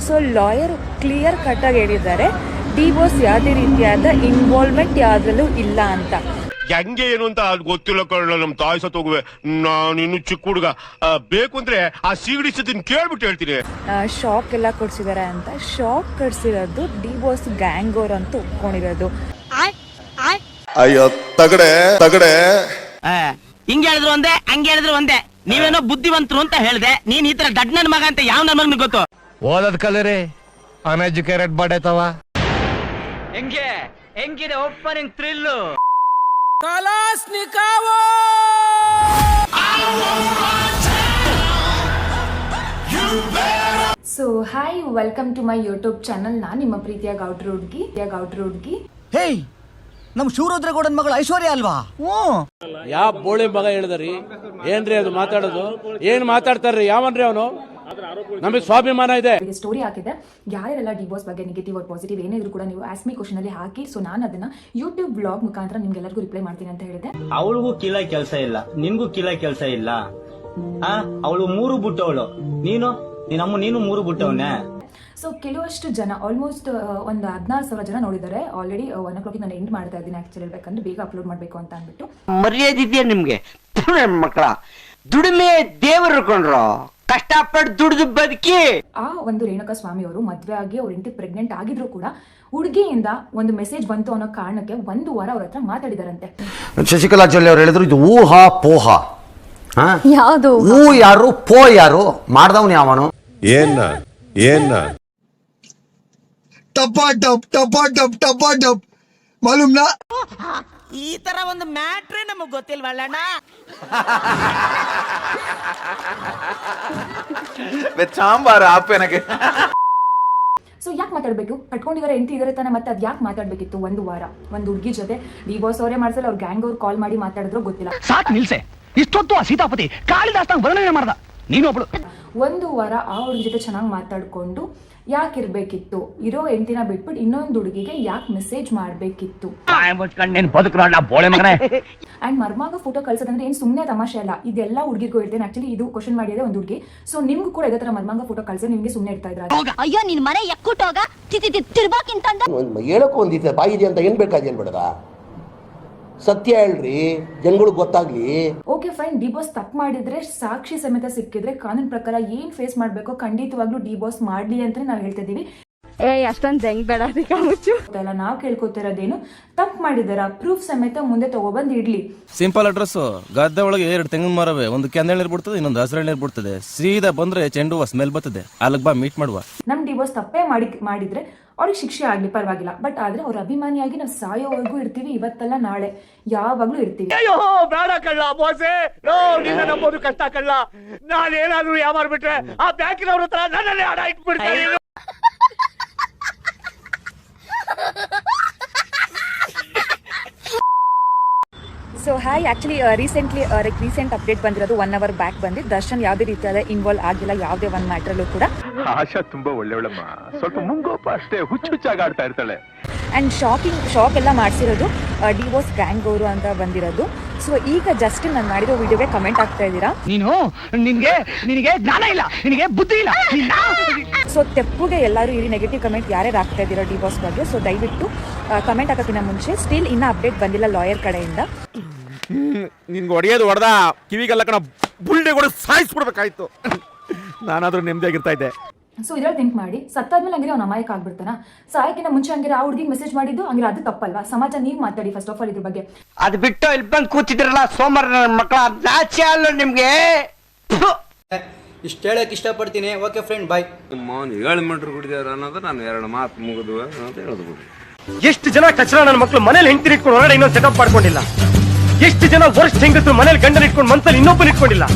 So lawyer clear ಕಟ್ಟಾಗಿ ಹೇಳಿದ್ದಾರೆ, divorce ಯಾವುದೇ ರೀತಿಯಾದ ಇನ್ವಾಲ್ವ್ಮೆಂಟ್ ಯಾವುದ್ರಲ್ಲೂ ಇಲ್ಲ ಅಂತ. ಹೆಂಗೆ ಏನು ಅಂತ ಗೊತ್ತಿಲ್ಲ ಕಳ್ಳ, ನಮ್ ತಾಯಿ ಸತ್ ಹೋಗುವೆ, ನಾನು ಇನ್ನು ಚಿಕ್ಕ ಹುಡುಗ, ಬೇಕು ಅಂದ್ರೆ ಆ ಸೀಗಡಿ ಸತಿನ್ ಕೇಳ್ಬಿಟ್ಟು ಹೇಳ್ತೀನಿ. ಶಾಕ್ ಎಲ್ಲ ಕೊಡ್ಸಿದ್ದಾರೆ ಅಂತ. ಶಾಕ್ ಕಟ್ಸಿರೋದು ಡಿವೋರ್ಸ್ ಗ್ಯಾಂಗ್ ಅವ್ರು ಅಂತ ಒಪ್ಕೊಂಡಿರೋದು. ಅಯ್ಯೋ ತಗಡೆ ತಗಡೆ, ಹಿಂಗೆ ಹೇಳಿದ್ರು ಒಂದೇ ಹಂಗೆ ಹೇಳಿದ್ರು ಒಂದೇ. ನೀವೇನೋ ಬುದ್ಧಿವಂತರು ಅಂತ ಹೇಳ್ದೆ, ನೀನ್ ಈ ತರ ದಡ್ ನನ್ ಮಗ ಅಂತ ಯಾವ ನನ್ನ ಮಗನಿಗೆ ಗೊತ್ತು? ಓದದ್ ಕಲರಿ ಅನ್ಎಜುಕೇಟೆಡ್ ಬಡೇತವ. ಹೆಂಗಿದೆ opening thrill? So hi, welcome to my YouTube channel. ನಾನು ನಿಮ್ಮ ಪ್ರೀತಿಯ ಗೌಡ್ರ ಹುಡ್ಗಿ. ಹೇಯ್, ನಮ್ ಶಿವರುದ್ರಗೌಡನ್ ಮಗಳು ಐಶ್ವರ್ಯ ಅಲ್ವಾ? ಯಾವ ಬೋಳಿ ಮಗ ಹೇಳಿದ್ರಿ? ಏನ್ರಿ ಅದು ಮಾತಾಡೋದು? ಏನ್ ಮಾತಾಡ್ತಾರ್ರಿ? ಯಾವನ್ರಿ ಅವನು? ನಮಗೆ ಸ್ವಾಭಿಮಾನ ಇದೆ. ಸ್ಟೋರಿ ಹಾಕಿದೆ, ಯಾರೆಲ್ಲ ಡಿವೋರ್ಸ್ ಬಗ್ಗೆ ನೆಗೆಟಿವ್ ಆರ್ ಪಾಸಿಟಿವ್ ಏನಿದ್ರು ಕೂಡ ನೀವು ಆಸ್ಮಿ ಕ್ವಶನ್ ಅಲ್ಲಿ ಹಾಕಿ. ಸೊ ನಾನು ಅದನ್ನ ಯೂಟ್ಯೂಬ್ ಬ್ಲಾಗ್ ಮುಖಾಂತರ ನಿಮ್ಗೆಲ್ಲರಿಗೂ ರಿಪ್ಲೈ ಮಾಡ್ತೀನಿ ಅಂತ ಹೇಳಿದೆ. ಅವಳಿಗೂ ಕೀಲ ಕೆಲಸ ಇಲ್ಲ, ನಿನ್ಗೂ ಕೀಲ ಕೆಲಸ ಇಲ್ಲ. ಅವಳು 3 ಬಿಟ್ಟವಳು, ನೀನು 3 ಬಿಟ್ಟವನೇ. ಸೊ ಕೆಲವಷ್ಟು ಜನ ಆಲ್ಮೋಸ್ಟ್ ಒಂದು 16,000 ಜನ ನೋಡಿದ್ದಾರೆ ಆಲ್ರೆಡಿ. 1 o'clock ನಾನು ಎಂಡ್ ಮಾಡ್ತಾ ಇದ್ದೀನಿ. ಆಕ್ಚುಲಿ ಹೇಳ್ಬೇಕಂದ್ರೆ ಬೇಗ ಅಪ್ಲೋಡ್ ಮಾಡಬೇಕು ಅಂತ ಅಂದ್ಬಿಟ್ಟು. ಮರ್ಯಾದೆ ಇದೆಯಾ ನಿಮ್ಗೆ? ಮಕ್ಕಳ ದುಡಿಮೆ ದೇವರು ಕೊಂಡ್ರು, ಕಷ್ಟಪಟ್ಟು ದುಡಿದು ಬದುಕಿ. ಆ ಒಂದು ರೇಣುಕಾ ಸ್ವಾಮಿ ಅವರು ಮದ್ವೆ ಆಗಿ ಅವ್ರ ಹೆಂಡತಿ ಪ್ರೆಗ್ನೆಂಟ್ ಆಗಿದ್ರು ಕೂಡ ಹುಡುಗಿಯಿಂದ ಒಂದು ಮೆಸೇಜ್ ಬಂತು ಅನ್ನೋ ಕಾರಣಕ್ಕೆ 1 ವಾರ ಅವ್ರ ಹತ್ರ ಮಾತಾಡಿದಾರಂತೆ. ಶಶಿಕಲಾ ಜೊಲ್ಲೆ ಅವ್ರು ಹೇಳಿದ್ರು ಇದು ಊಹಾ ಪೋಹ. ಯಾವುದು ಊ ಯಾರು ಪೋ ಯಾರು? ಮಾಡ್ದವ್ನು ಯಾವನು? ಏನ ಟಪಾ ಟಪ್ ಮಾಲೂಮ್ನಾ? ಈ ತರ ಒಂದು ಮ್ಯಾಟ್ರೇ ನಮಗ್ ಗೊತ್ತಿಲ್ವಲ್ಲಣ್ಣ. ಸಾಂಬಾರ ಆಪೇನಕ್ಕೆ. ಸೊ ಯಾಕೆ ಮಾತಾಡ್ಬೇಕು? ಕಟ್ಕೊಂಡಿದ್ದಾರೆ, ಹೆಂಡತಿ ಇದಾರೆ ತಾನೆ, ಮತ್ತೆ ಅದ್ ಯಾಕೆ ಮಾತಾಡ್ಬೇಕಿತ್ತು 1 ವಾರ? ಒಂದು ಹುಡುಗಿ ಜೊತೆ ಡಿವೋರ್ಸ್ ಅವರೇ ಮಾಡ್ಸಲ್ಲ, ಅವ್ರ ಗ್ಯಾಂಗ್ ಅವ್ರು ಕಾಲ್ ಮಾಡಿ ಮಾತಾಡಿದ್ರು ಗೊತ್ತಿಲ್ಲ. ಸಾಕ್ ನಿಲ್ಸೆ, ಇಷ್ಟೊತ್ತು ಆ ಸೀತಾಪತಿ ಕಾಳಿದಾಸ ವರ್ಣನೆ ಮಾಡ್ದ, ನೀನು ಒಬ್ಳು. 1 ವಾರ ಆ ಹುಡುಗಿ ಜೊತೆ ಚೆನ್ನಾಗಿ ಮಾತಾಡ್ಕೊಂಡು ಯಾಕೆ ಇರ್ಬೇಕಿತ್ತು? ಇರೋ ಹೆಂಡತಿನ ಬಿಟ್ಬಿಟ್ಟು ಇನ್ನೊಂದು ಹುಡುಗಿಗೆ ಯಾಕೆ ಮೆಸೇಜ್ ಮಾಡ್ಬೇಕಿತ್ತು? ಅಂಡ್ ಮರ್ಮಾಗ ಫೋಟೋ ಕಳ್ಸೋದಂದ್ರೆ ಏನ್ ಸುಮ್ಮನೆ ತಮಾಷೆ ಅಲ್ಲ. ಇದೆಲ್ಲ ಹುಡುಗಿಗೂ ಹೇಳ್ತೇನೆ. ಆಕ್ಚುಲಿ ಇದು ಕ್ವಶನ್ ಮಾಡಿದೆ ಒಂದು ಹುಡುಗಿ. ಸೊ ನಿಮ್ಗೂ ಕೂಡ ಇದೇ ತರ ಮರ್ಮಾಗ ಫೋಟೋ ಕಳ್ಸಿ ನಿಮ್ಗೆ ಸುಮ್ಮನೆ ಇರ್ತಾ ಇದ್ರ? ಅಯ್ಯೋ ನಿನ್ ಮನೆ ಎಕ್ಕುಟ್ಟೋಗ ತಿರ್ಬಾಕಿಂತ ಹೇಳಕ್ಕೂ ಒಂದಿದೆ ಬಾಯಿದೆ ಅಂತ ಏನ್ ಬೇಕಾದೇನ್ ಬೇಡದ? ಸತ್ಯ ಹೇಳ್ರಿ, ಜನಗಳಿಗೆ ಗೊತ್ತಾಗ್ಲಿ. ಓಕೆ ಫೈನ್, ಡಿವೋರ್ಸ್ ತಪ್ಪು ಮಾಡಿದ್ರೆ ಸಾಕ್ಷಿ ಸಮೇತ ಸಿಕ್ಕಿದ್ರೆ ಕಾನೂನು ಪ್ರಕಾರ ಏನ್ ಫೇಸ್ ಮಾಡ್ಬೇಕೋ ಖಂಡಿತವಾಗ್ಲೂ ಡಿವೋರ್ಸ್ ಮಾಡ್ಲಿ ಅಂತ ನಾವು ಹೇಳ್ತಾ ಇದೀವಿ. ಅಷ್ಟೊಂದ್ ಹೆಂಗ್ ಬೇಡ ಅಲ್ಲ, ನಾವು ಕೇಳ್ಕೊತಿರೋದೇನು, ತಪ್ಪು ಮಾಡಿದಾರ ಪ್ರೂಫ್ ಸಮೇತ ಮುಂದೆ ತಗೊಬಂದ್ ಇಡ್ಲಿ. ಸಿಂಪಲ್ ಅಡ್ರೆಸ್, ಗದ್ದೆ ಒಳಗೆ 2 ತೆಂಗಿನ ಮರವೇ, ಒಂದು ಕೆಂದ ನೀರು ಬಿಡ್ತದೆ, ಇನ್ನೊಂದು ಹಸಿರು ನೀರು ಬಿಡ್ತದೆ. ಸೀದಾ ಬಂದ್ರೆ ಚೆಂಡು ಹೂವ ಸ್ಮೆಲ್ ಬರ್ತದೆ, ಅಲ್ಲಿಗೆ ಬಾ ಮೀಟ್ ಮಾಡುವ. ನಮ್ ಡಿವೋರ್ಸ್ ತಪ್ಪೇ ಮಾಡಿದ್ರೆ ಅವ್ರಿಗೆ ಶಿಕ್ಷೆ ಆಗ್ಲಿ ಪರವಾಗಿಲ್ಲ. ಬಟ್ ಆದ್ರೆ ಅವ್ರ ಅಭಿಮಾನಿಯಾಗಿ ನಾವು ಸಾಯೋವರೆಗೂ ಇರ್ತೀವಿ, ಇವತ್ತಲ್ಲ ನಾಳೆ ಯಾವಾಗ್ಲೂ ಇರ್ತೀವಿ. ಅಯ್ಯೋ ಬೇಡ ಕಳ್ಳ ಬೋಸೆ, ನಿನ್ನ ನಂಬೋದು ಕಷ್ಟ ಕಳ್ಳ. ನಾನೇನಾದ್ರೂ ಯಾವಾರ ಬಿಟ್ರೆ ಆ ಬ್ಯಾಂಕಿನವ್ರ ಹತ್ರ ನನ್ನನ್ನೇ ಹಣ ಇಟ್ಬಿಡ್ತಾರೆ. So hi, actually recent update ಬಂದಿರೋದು 1 hour ಬ್ಯಾಕ್ ಬಂದಿದ್ದು. ದರ್ಶನ್ ಯಾವುದೇ ರೀತಿಯಾದ ಇನ್ವಾಲ್ವ್ ಆಗಿಲ್ಲ ಯಾವುದೇ ಒಂದು ಮ್ಯಾಟ್ರಲ್ಲೂ ಕೂಡ. ಆಶಾ ತುಂಬಾ ಒಳ್ಳೆಯವಳಮ್ಮ, ಸ್ವಲ್ಪ ಮುಂಗೋಪ ಅಷ್ಟೇ, ಹುಚ್ಚಾಗಿ ಆಡ್ತಾ ಇರ್ತಾಳೆ. ಅಂಡ್ ಶಾಕ್ ಎಲ್ಲ ಮಾಡಿಸಿರೋದು ಡಿವೋರ್ಸ್ ಗ್ಯಾಂಗ್ ಅವರು ಅಂತ ಬಂದಿರೋದು. ಸೊ ಈಗ ಜಸ್ಟ್ ನಾನು ಮಾಡಿರೋ ವಿಡಿಯೋಗೆ ಕಮೆಂಟ್ ಆಗ್ತಾ ಇದ್ದೀರಾ, ನಿನಗೆ ಜ್ಞಾನ ಇಲ್ಲ, ನಿನಗೆ ಬುದ್ಧಿ ಇಲ್ಲ. ಸೊ ತೆಪ್ಪುಗೆ ಎಲ್ಲರೂ ಇಲ್ಲಿ ನೆಗೆಟಿವ್ ಕಮೆಂಟ್ ಯಾರ್ಯಾರು ಆಗ್ತಾ ಇದ್ದೀರಾ ಡಿವೋರ್ಸ್ ಬಗ್ಗೆ. ಸೊ ದಯವಿಟ್ಟು ಕಮೆಂಟ್ ಹಾಕೋಕ್ಕಿಂತ ಮುಂಚೆ ಸ್ಟಿಲ್ ಇನ್ನೂ ಅಪ್ಡೇಟ್ ಬಂದಿಲ್ಲ ಲಾಯರ್ ಕಡೆಯಿಂದ. ನಿನ್ಗೆ ಹೊಡೆದ ಕಿವಿಗೆಲ್ಲ ಕಣ ಬುಲ್ಡೆ ಕೂಡ ಸಾಯಿಸ್ಬಿಡ್ಬೇಕಾಯ್ತು. ನಾನಾದ್ರೂ ನೆಮ್ಮದಿಯಾಗಿರ್ತಾ ಇದ್ದೆ. ಸೊ ಇದ್ರಲ್ಲಿ ಥಿಂಕ್ ಮಾಡಿ, ಸತ್ತಾದ್ಮೇಲೆ ಹಂಗಿರ ಅವ್ನ ಅಮಾಯಕ ಆಗ್ಬಿಡ್ತಾನ? ಸಾಯಕಿನ ಮುಂಚೆ ಹಂಗಿರ ಆ ಹುಡುಗಿಗೆ ಮೆಸೇಜ್ ಮಾಡಿದ್ದು ಹಂಗಿರ ಅದು ತಪ್ಪಲ್ವಾ? ಸಮಾಜ ನೀವು ಮಾತಾಡಿ ಫಸ್ಟ್ ಆಫ್ ಆಲ್ ಇದ್ರ ಬಗ್ಗೆ. ಅದು ಬಿಟ್ಟು ಇಲ್ಲಿ ಬಂದು ಕೂತಿದ್ರಲ್ಲ ಸೋಮವಾರ ಮಕ್ಕಳ, ನಾಚೆ ಅಲ್ಲ ನಿಮ್ಗೆ? ಇಷ್ಟ ಹೇಳಕ್ ಇಷ್ಟಪಡ್ತೀನಿ. ಓಕೆ ಫ್ರೆಂಡ್, ಬಾಯ್. 7 ಮೀಟರ್ ಕುಡಿದಾರ ಅನ್ನೋದು ನಾನು 2 ಮಾತು ಮುಗಿದು ಅಂತ ಹೇಳೋದು. ಎಷ್ಟು ಜನ ಕಚರ ನನ್ನ ಮಕ್ಕಳು ಮನೇಲಿ ಹೆಂಡತಿ ಇಟ್ಕೊಂಡು ಹೊರಗಡೆ ಇನ್ನೊಂದು ಸೆಟಪ್ ಮಾಡ್ಕೊಂಡಿಲ್ಲ. ಎಷ್ಟು ಜನ ವರ್ಷ ಹೆಂಗಸರು ಮನೇಲಿ ಗಂಡನ ಇಟ್ಕೊಂಡು ಮನ್ಸಲ್ಲಿ ಇನ್ನೊಬ್ಬನ ಇಟ್ಕೊಂಡಿಲ್ಲ.